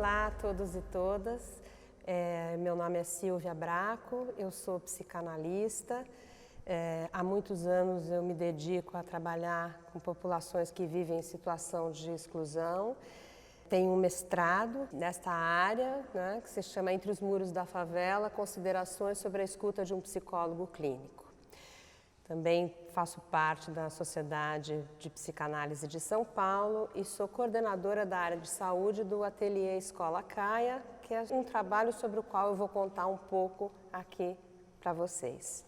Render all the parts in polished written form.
Olá a todos e todas. Meu nome é Silvia Braco, eu sou psicanalista. Há muitos anos eu me dedico a trabalhar com populações que vivem em situação de exclusão. Tenho um mestrado nesta área, né, que se chama Entre os Muros da Favela, Considerações sobre a Escuta de um Psicólogo Clínico. Também faço parte da Sociedade de Psicanálise de São Paulo e sou coordenadora da área de saúde do Ateliê Escola Caia, que é um trabalho sobre o qual eu vou contar um pouco aqui para vocês.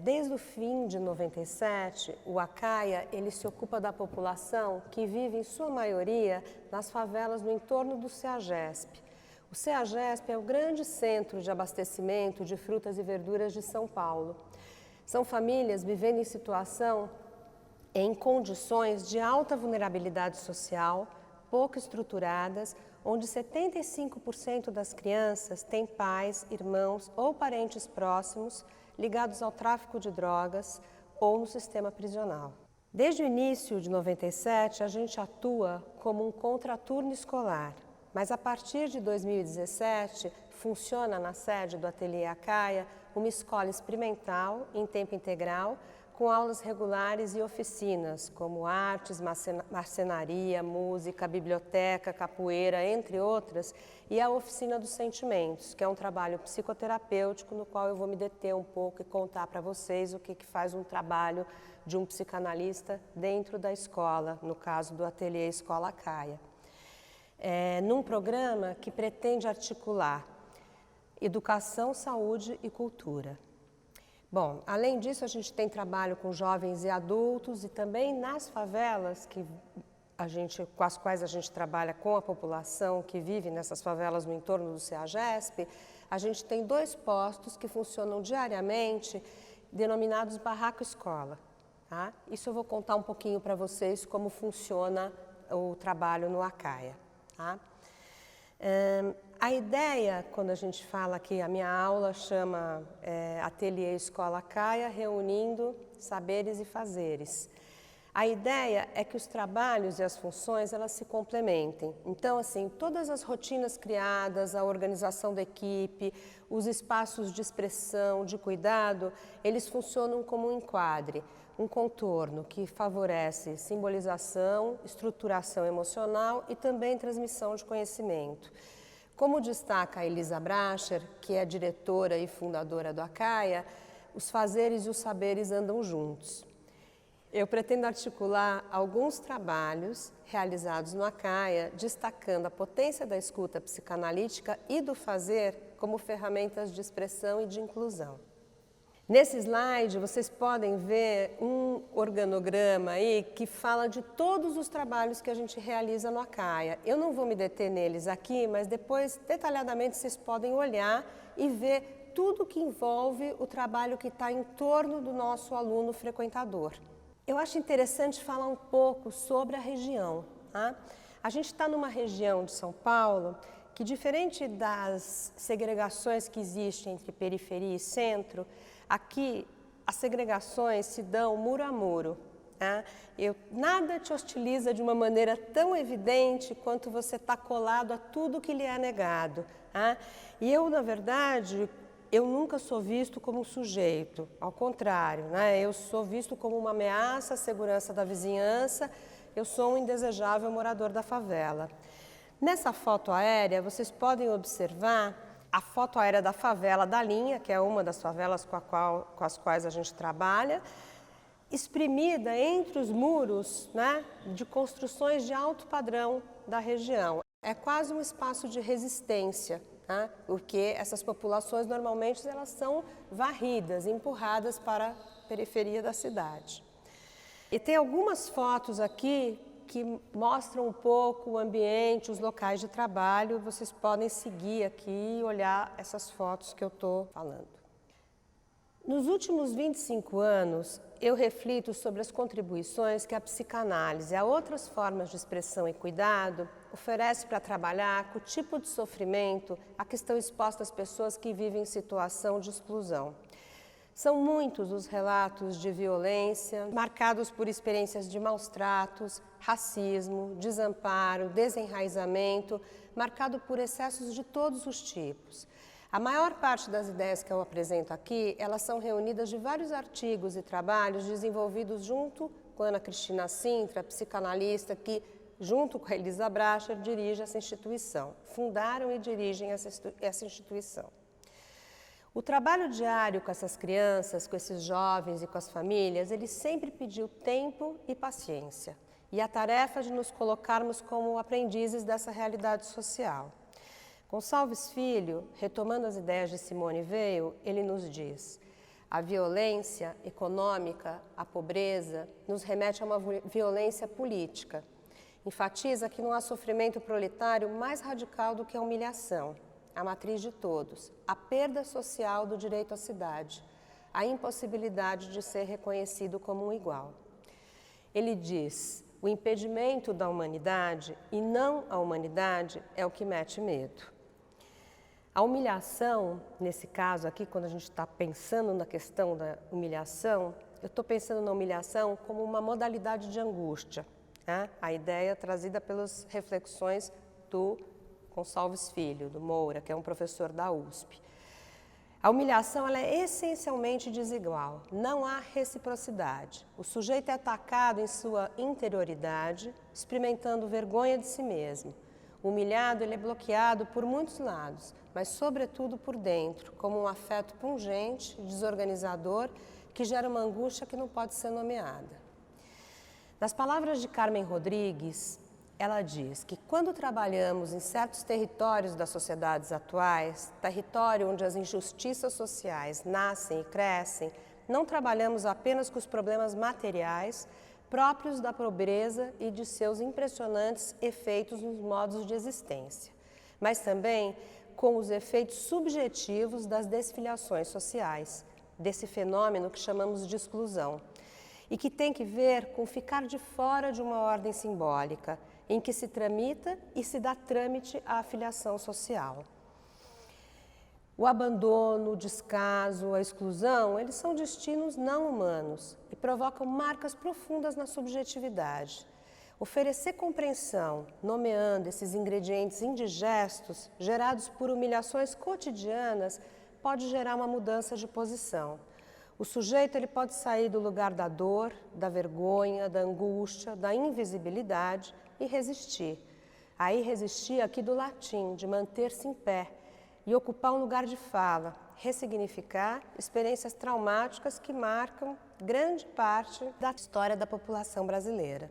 Desde o fim de 97, o Acaia ele se ocupa da população que vive, em sua maioria, nas favelas no entorno do CEAGESP. O CEAGESP é o grande centro de abastecimento de frutas e verduras de São Paulo. São famílias vivendo em condições de alta vulnerabilidade social, pouco estruturadas, onde 75% das crianças têm pais, irmãos ou parentes próximos ligados ao tráfico de drogas ou no sistema prisional. Desde o início de 97, a gente atua como um contraturno escolar, mas a partir de 2017, funciona na sede do Ateliê Acaia uma escola experimental em tempo integral, com aulas regulares e oficinas, como artes, marcenaria, música, biblioteca, capoeira, entre outras, e a oficina dos sentimentos, que é um trabalho psicoterapêutico no qual eu vou me deter um pouco e contar para vocês o que faz um trabalho de um psicanalista dentro da escola, no caso do Ateliê Escola Caia. Num programa que pretende articular educação, saúde e cultura. Bom, além disso, a gente tem trabalho com jovens e adultos e também nas favelas com as quais a gente trabalha com a população que vive nessas favelas no entorno do CEAGESP, a gente tem 2 postos que funcionam diariamente, denominados Barraco Escola. Tá? Isso eu vou contar um pouquinho para vocês como funciona o trabalho no Acaia. Tá? A ideia, quando a gente fala que a minha aula chama Ateliê Escola Caia, reunindo saberes e fazeres. A ideia é que os trabalhos e as funções, elas se complementem. Então, assim, todas as rotinas criadas, a organização da equipe, os espaços de expressão, de cuidado, eles funcionam como um enquadre, um contorno que favorece simbolização, estruturação emocional e também transmissão de conhecimento. Como destaca a Elisa Bracher, que é diretora e fundadora do Acaia, os fazeres e os saberes andam juntos. Eu pretendo articular alguns trabalhos realizados no Acaia, destacando a potência da escuta psicanalítica e do fazer como ferramentas de expressão e de inclusão. Nesse slide, vocês podem ver um organograma aí que fala de todos os trabalhos que a gente realiza no Acaia. Eu não vou me deter neles aqui, mas depois, detalhadamente, vocês podem olhar e ver tudo que envolve o trabalho que está em torno do nosso aluno frequentador. Eu acho interessante falar um pouco sobre a região. Tá? A gente está numa região de São Paulo que, diferente das segregações que existem entre periferia e centro, aqui as segregações se dão muro a muro. Tá? Nada te hostiliza de uma maneira tão evidente quanto você está colado a tudo que lhe é negado. Tá? E eu, na verdade, eu nunca sou visto como um sujeito, ao contrário, né? Eu sou visto como uma ameaça à segurança da vizinhança, eu sou um indesejável morador da favela. Nessa foto aérea, vocês podem observar a foto aérea da favela da Linha, que é uma das favelas com as quais a gente trabalha, exprimida entre os muros, né, de construções de alto padrão da região. É quase um espaço de resistência, né, porque essas populações normalmente elas são varridas, empurradas para a periferia da cidade. E tem algumas fotos aqui que mostram um pouco o ambiente, os locais de trabalho. Vocês podem seguir aqui e olhar essas fotos que eu estou falando. Nos últimos 25 anos, eu reflito sobre as contribuições que a psicanálise, a outras formas de expressão e cuidado, oferece para trabalhar com o tipo de sofrimento a que estão expostas pessoas que vivem em situação de exclusão. São muitos os relatos de violência, marcados por experiências de maus tratos, racismo, desamparo, desenraizamento, marcado por excessos de todos os tipos. A maior parte das ideias que eu apresento aqui, elas são reunidas de vários artigos e trabalhos desenvolvidos junto com Ana Cristina Sintra, psicanalista que, junto com a Elisa Bracher, dirige essa instituição. Fundaram e dirigem essa instituição. O trabalho diário com essas crianças, com esses jovens e com as famílias, ele sempre pediu tempo e paciência. E a tarefa de nos colocarmos como aprendizes dessa realidade social. Gonçalves Filho, retomando as ideias de Simone Weil, ele nos diz: a violência econômica, a pobreza, nos remete a uma violência política. Enfatiza que não há sofrimento proletário mais radical do que a humilhação, a matriz de todos, a perda social do direito à cidade, a impossibilidade de ser reconhecido como um igual. Ele diz: o impedimento da humanidade e não a humanidade é o que mete medo. A humilhação, nesse caso aqui, quando a gente está pensando na questão da humilhação, eu estou pensando na humilhação como uma modalidade de angústia. Né? A ideia trazida pelas reflexões do Gonçalves Filho, do Moura, que é um professor da USP. A humilhação ela é essencialmente desigual, não há reciprocidade. O sujeito é atacado em sua interioridade, experimentando vergonha de si mesmo. O humilhado ele é bloqueado por muitos lados, mas sobretudo por dentro, como um afeto pungente, desorganizador, que gera uma angústia que não pode ser nomeada. Nas palavras de Carmen Rodrigues, ela diz que quando trabalhamos em certos territórios das sociedades atuais, território onde as injustiças sociais nascem e crescem, não trabalhamos apenas com os problemas materiais próprios da pobreza e de seus impressionantes efeitos nos modos de existência, mas também com os efeitos subjetivos das desfiliações sociais, desse fenômeno que chamamos de exclusão, e que tem que ver com ficar de fora de uma ordem simbólica, em que se tramita e se dá trâmite à afiliação social. O abandono, o descaso, a exclusão, eles são destinos não humanos e provocam marcas profundas na subjetividade. Oferecer compreensão, nomeando esses ingredientes indigestos, gerados por humilhações cotidianas, pode gerar uma mudança de posição. O sujeito ele pode sair do lugar da dor, da vergonha, da angústia, da invisibilidade e resistir. Aí resistir aqui do latim, de manter-se em pé e ocupar um lugar de fala, ressignificar experiências traumáticas que marcam grande parte da história da população brasileira.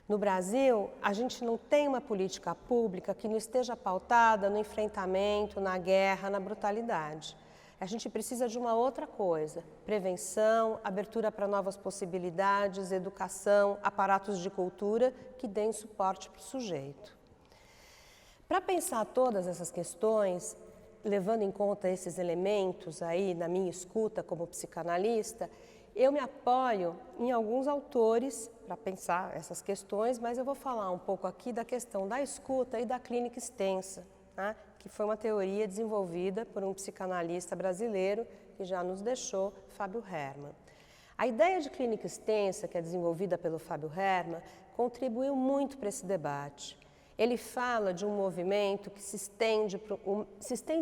No Brasil, a gente não tem uma política pública que não esteja pautada no enfrentamento, na guerra, na brutalidade. A gente precisa de uma outra coisa: prevenção, abertura para novas possibilidades, educação, aparatos de cultura que deem suporte para o sujeito. Para pensar todas essas questões, levando em conta esses elementos aí na minha escuta como psicanalista, eu me apoio em alguns autores para pensar essas questões, mas eu vou falar um pouco aqui da questão da escuta e da clínica extensa, né? Que foi uma teoria desenvolvida por um psicanalista brasileiro que já nos deixou, Fábio Herman. A ideia de clínica extensa, que é desenvolvida pelo Fábio Herman, contribuiu muito para esse debate. Ele fala de um movimento que se estende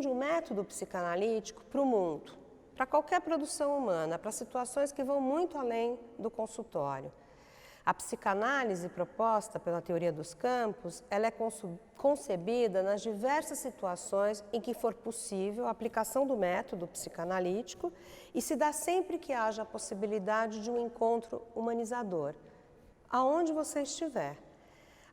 um método psicanalítico para o mundo, para qualquer produção humana, para situações que vão muito além do consultório. A psicanálise proposta pela teoria dos campos, ela é concebida nas diversas situações em que for possível a aplicação do método psicanalítico e se dá sempre que haja a possibilidade de um encontro humanizador, aonde você estiver.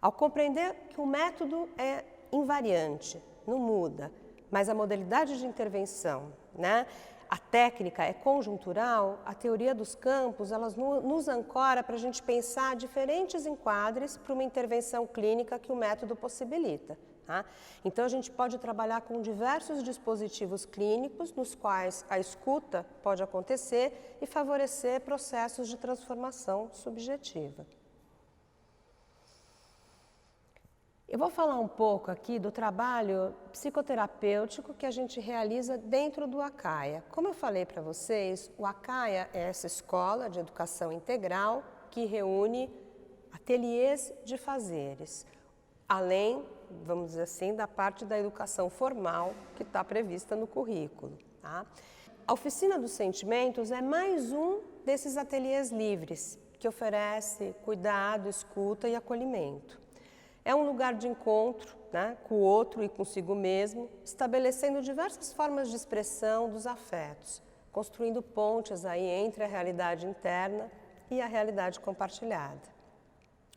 Ao compreender que o método é invariante, não muda, mas a modalidade de intervenção, né? A técnica é conjuntural, a teoria dos campos, elas nos ancora para a gente pensar diferentes enquadres para uma intervenção clínica que o método possibilita. Tá? Então, a gente pode trabalhar com diversos dispositivos clínicos nos quais a escuta pode acontecer e favorecer processos de transformação subjetiva. Eu vou falar um pouco aqui do trabalho psicoterapêutico que a gente realiza dentro do ACAIA. Como eu falei para vocês, o ACAIA é essa escola de educação integral que reúne ateliês de fazeres, além vamos dizer assim, da parte da educação formal que está prevista no currículo. Tá? A Oficina dos Sentimentos é mais um desses ateliês livres, que oferece cuidado, escuta e acolhimento. É um lugar de encontro, né, com o outro e consigo mesmo, estabelecendo diversas formas de expressão dos afetos, construindo pontes aí entre a realidade interna e a realidade compartilhada.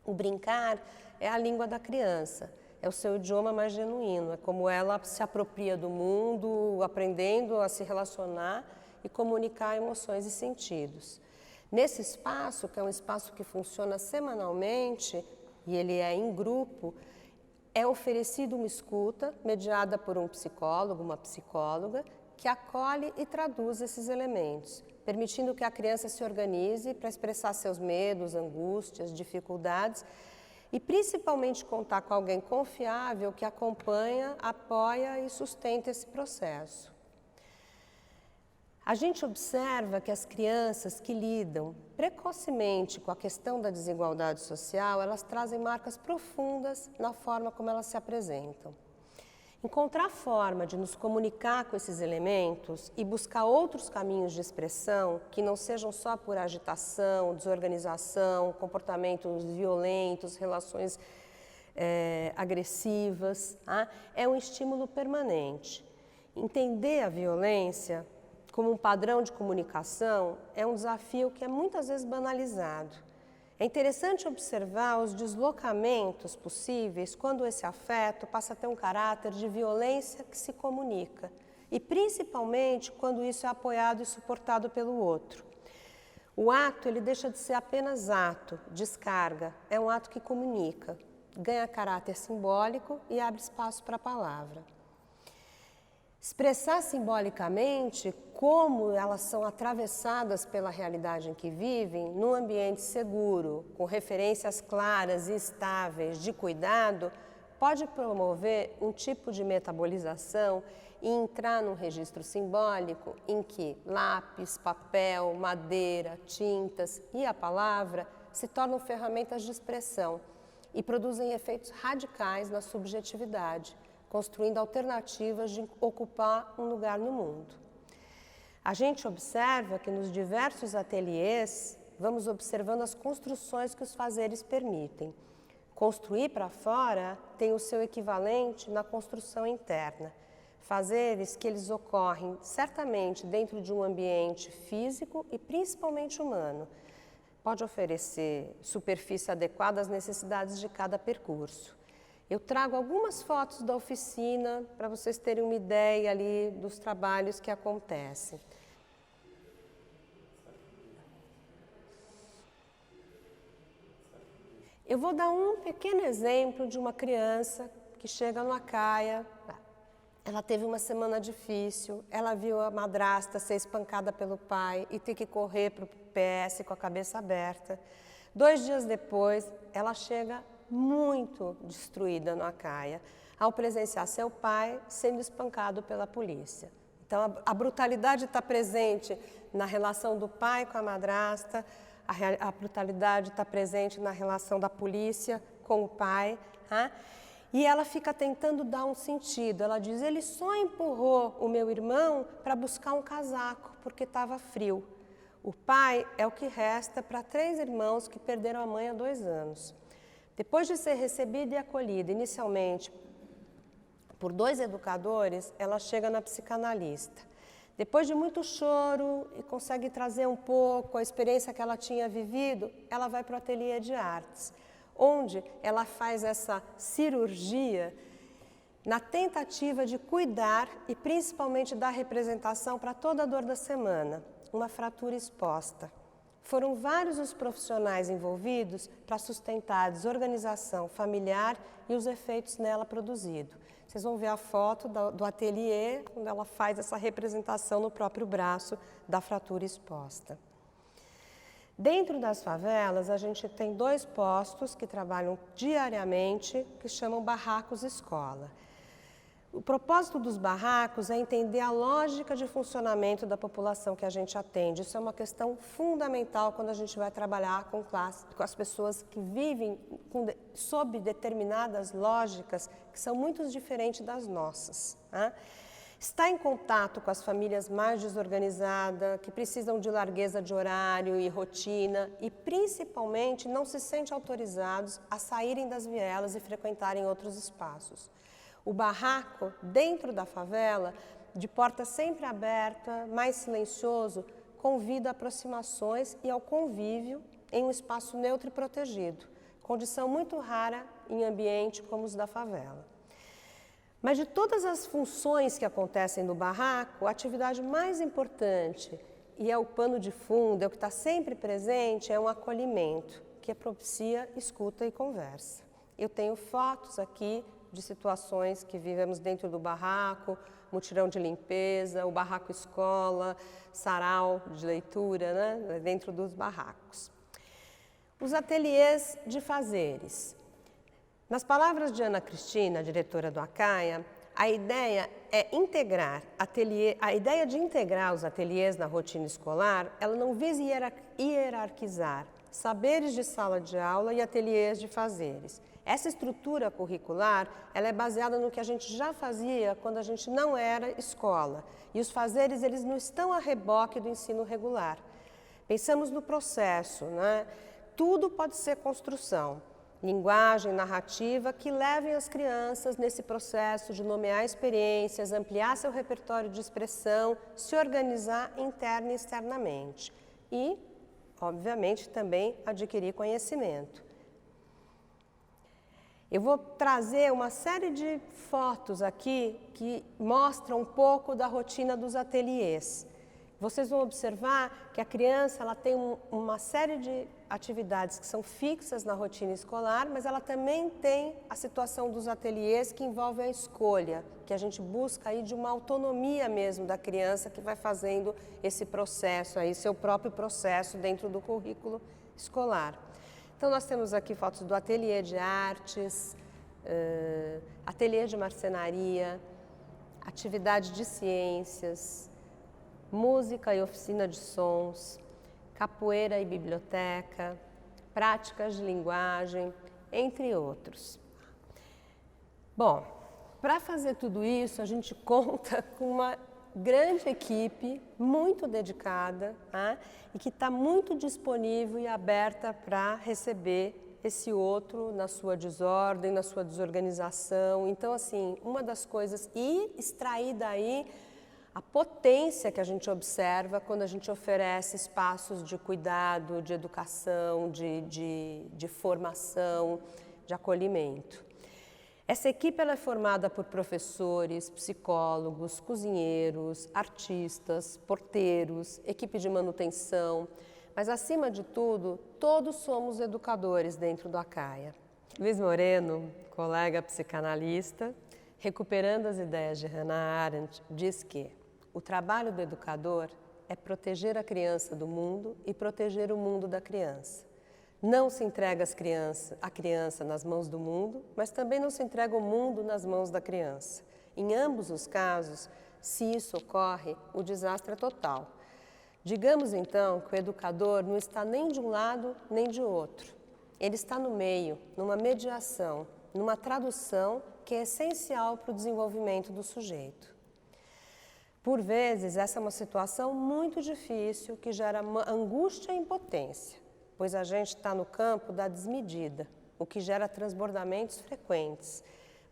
O brincar é a língua da criança, é o seu idioma mais genuíno, é como ela se apropria do mundo, aprendendo a se relacionar e comunicar emoções e sentidos. Nesse espaço, que é um espaço que funciona semanalmente, e ele é em grupo, é oferecido uma escuta mediada por um psicólogo, uma psicóloga, que acolhe e traduz esses elementos, permitindo que a criança se organize para expressar seus medos, angústias, dificuldades e principalmente contar com alguém confiável que acompanha, apoia e sustenta esse processo. A gente observa que as crianças que lidam precocemente com a questão da desigualdade social, elas trazem marcas profundas na forma como elas se apresentam. Encontrar forma de nos comunicar com esses elementos e buscar outros caminhos de expressão que não sejam só por agitação, desorganização, comportamentos violentos, relações agressivas, tá? É um estímulo permanente. Entender a violência como um padrão de comunicação é um desafio que é muitas vezes banalizado. É interessante observar os deslocamentos possíveis quando esse afeto passa a ter um caráter de violência que se comunica, e principalmente quando isso é apoiado e suportado pelo outro. O ato, ele deixa de ser apenas ato, descarga, é um ato que comunica, ganha caráter simbólico e abre espaço para a palavra. Expressar simbolicamente como elas são atravessadas pela realidade em que vivem, num ambiente seguro, com referências claras e estáveis de cuidado, pode promover um tipo de metabolização e entrar num registro simbólico em que lápis, papel, madeira, tintas e a palavra se tornam ferramentas de expressão e produzem efeitos radicais na subjetividade, construindo alternativas de ocupar um lugar no mundo. A gente observa que nos diversos ateliês, vamos observando as construções que os fazeres permitem. Construir para fora tem o seu equivalente na construção interna. Fazeres que eles ocorrem certamente dentro de um ambiente físico e principalmente humano. Pode oferecer superfície adequada às necessidades de cada percurso. Eu trago algumas fotos da oficina para vocês terem uma ideia ali dos trabalhos que acontecem. Eu vou dar um pequeno exemplo de uma criança que chega numa caia, ela teve uma semana difícil, ela viu a madrasta ser espancada pelo pai e ter que correr para o PS com a cabeça aberta. 2 dias depois, ela chega muito destruída na caia, ao presenciar seu pai sendo espancado pela polícia. Então, a brutalidade está presente na relação do pai com a madrasta, a brutalidade está presente na relação da polícia com o pai, tá? E ela fica tentando dar um sentido. Ela diz, ele só empurrou o meu irmão para buscar um casaco, porque estava frio. O pai é o que resta para 3 irmãos que perderam a mãe há 2 anos. Depois de ser recebida e acolhida inicialmente por 2 educadores, ela chega na psicanalista. Depois de muito choro e consegue trazer um pouco a experiência que ela tinha vivido, ela vai para o ateliê de artes, onde ela faz essa cirurgia na tentativa de cuidar e principalmente dar representação para toda a dor da semana, uma fratura exposta. Foram vários os profissionais envolvidos para sustentar a desorganização familiar e os efeitos nela produzidos. Vocês vão ver a foto do ateliê, quando ela faz essa representação no próprio braço da fratura exposta. Dentro das favelas, a gente tem 2 postos que trabalham diariamente, que chamam barracos escola. O propósito dos barracos é entender a lógica de funcionamento da população que a gente atende. Isso é uma questão fundamental quando a gente vai trabalhar com as pessoas que vivem sob determinadas lógicas que são muito diferentes das nossas. Né? Está em contato com as famílias mais desorganizadas, que precisam de largueza de horário e rotina e, principalmente, não se sentem autorizados a saírem das vielas e frequentarem outros espaços. O barraco, dentro da favela, de porta sempre aberta, mais silencioso, convida a aproximações e ao convívio em um espaço neutro e protegido, condição muito rara em ambiente como os da favela. Mas de todas as funções que acontecem no barraco, a atividade mais importante, e é o pano de fundo, é o que está sempre presente, é um acolhimento, que propicia escuta e conversa. Eu tenho fotos aqui de situações que vivemos dentro do barraco, mutirão de limpeza, o barraco escola, sarau de leitura, né, dentro dos barracos. Os ateliês de fazeres. Nas palavras de Ana Cristina, diretora do Acaia, a ideia de integrar os ateliês na rotina escolar, ela não visa hierarquizar saberes de sala de aula e ateliês de fazeres. Essa estrutura curricular, ela é baseada no que a gente já fazia quando a gente não era escola. E os fazeres, eles não estão a reboque do ensino regular. Pensamos no processo, né? Tudo pode ser construção. Linguagem, narrativa, que levem as crianças nesse processo de nomear experiências, ampliar seu repertório de expressão, se organizar interna e externamente. E, obviamente, também adquirir conhecimento. Eu vou trazer uma série de fotos aqui que mostram um pouco da rotina dos ateliês. Vocês vão observar que a criança ela tem uma série de atividades que são fixas na rotina escolar, mas ela também tem a situação dos ateliês que envolve a escolha, que a gente busca aí de uma autonomia mesmo da criança que vai fazendo esse processo, aí, seu próprio processo dentro do currículo escolar. Então, nós temos aqui fotos do ateliê de artes, ateliê de marcenaria, atividade de ciências, música e oficina de sons, capoeira e biblioteca, práticas de linguagem, entre outros. Bom, para fazer tudo isso, a gente conta com uma grande equipe, muito dedicada, né, e que está muito disponível e aberta para receber esse outro na sua desordem, na sua desorganização. Então, assim, uma das coisas, e extrair daí a potência que a gente observa quando a gente oferece espaços de cuidado, de educação, de formação, de acolhimento. Essa equipe ela é formada por professores, psicólogos, cozinheiros, artistas, porteiros, equipe de manutenção, mas acima de tudo, todos somos educadores dentro do Acaia. Luiz Moreno, colega psicanalista, recuperando as ideias de Hannah Arendt, diz que o trabalho do educador é proteger a criança do mundo e proteger o mundo da criança. Não se entrega a criança nas mãos do mundo, mas também não se entrega o mundo nas mãos da criança. Em ambos os casos, se isso ocorre, o desastre é total. Digamos então que o educador não está nem de um lado nem de outro. Ele está no meio, numa mediação, numa tradução que é essencial para o desenvolvimento do sujeito. Por vezes, essa é uma situação muito difícil que gera angústia e impotência, pois a gente está no campo da desmedida, o que gera transbordamentos frequentes.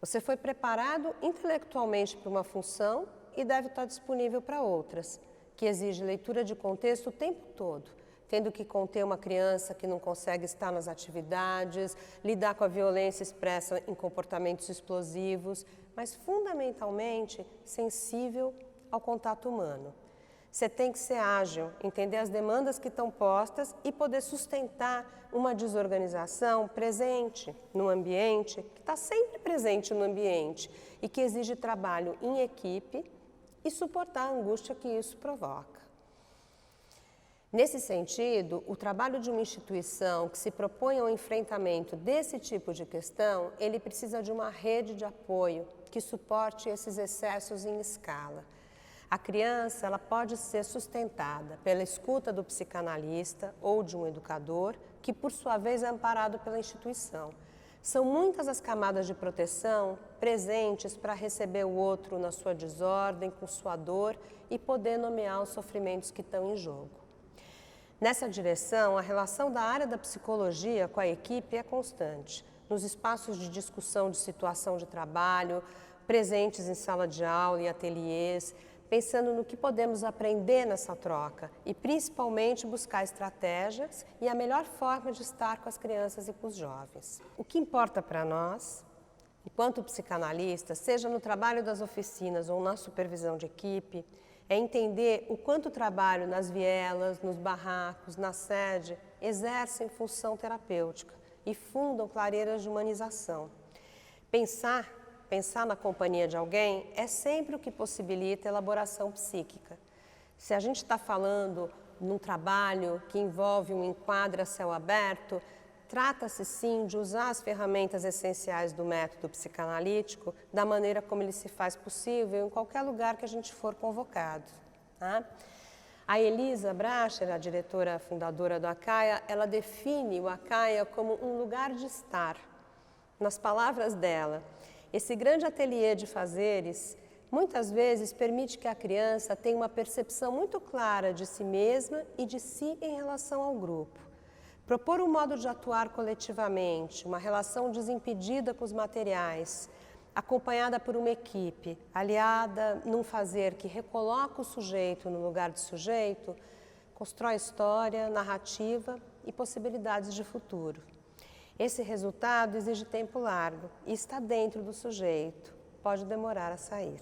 Você foi preparado intelectualmente para uma função e deve estar disponível para outras, que exige leitura de contexto o tempo todo, tendo que conter uma criança que não consegue estar nas atividades, lidar com a violência expressa em comportamentos explosivos, mas fundamentalmente sensível ao contato humano. Você tem que ser ágil, entender as demandas que estão postas e poder sustentar uma desorganização presente no ambiente, que está sempre presente no ambiente e que exige trabalho em equipe e suportar a angústia que isso provoca. Nesse sentido, o trabalho de uma instituição que se propõe ao enfrentamento desse tipo de questão, ele precisa de uma rede de apoio que suporte esses excessos em escala. A criança ela pode ser sustentada pela escuta do psicanalista ou de um educador, que por sua vez é amparado pela instituição. São muitas as camadas de proteção presentes para receber o outro na sua desordem, com sua dor e poder nomear os sofrimentos que estão em jogo. Nessa direção, a relação da área da psicologia com a equipe é constante. Nos espaços de discussão de situação de trabalho, presentes em sala de aula e ateliês, pensando no que podemos aprender nessa troca e principalmente buscar estratégias e a melhor forma de estar com as crianças e com os jovens. O que importa para nós, enquanto psicanalistas, seja no trabalho das oficinas ou na supervisão de equipe, é entender o quanto o trabalho nas vielas, nos barracos, na sede, exercem função terapêutica e fundam clareiras de humanização. Pensar na companhia de alguém é sempre o que possibilita a elaboração psíquica. Se a gente está falando num trabalho que envolve um enquadre a céu aberto, trata-se sim de usar as ferramentas essenciais do método psicanalítico da maneira como ele se faz possível em qualquer lugar que a gente for convocado. Tá? A Elisa Bracher, a diretora fundadora do Acaia, ela define o Acaia como um lugar de estar. Nas palavras dela, esse grande ateliê de fazeres muitas vezes permite que a criança tenha uma percepção muito clara de si mesma e de si em relação ao grupo. Propor um modo de atuar coletivamente, uma relação desimpedida com os materiais, acompanhada por uma equipe, aliada num fazer que recoloca o sujeito no lugar de sujeito, constrói história, narrativa e possibilidades de futuro. Esse resultado exige tempo largo e está dentro do sujeito, pode demorar a sair.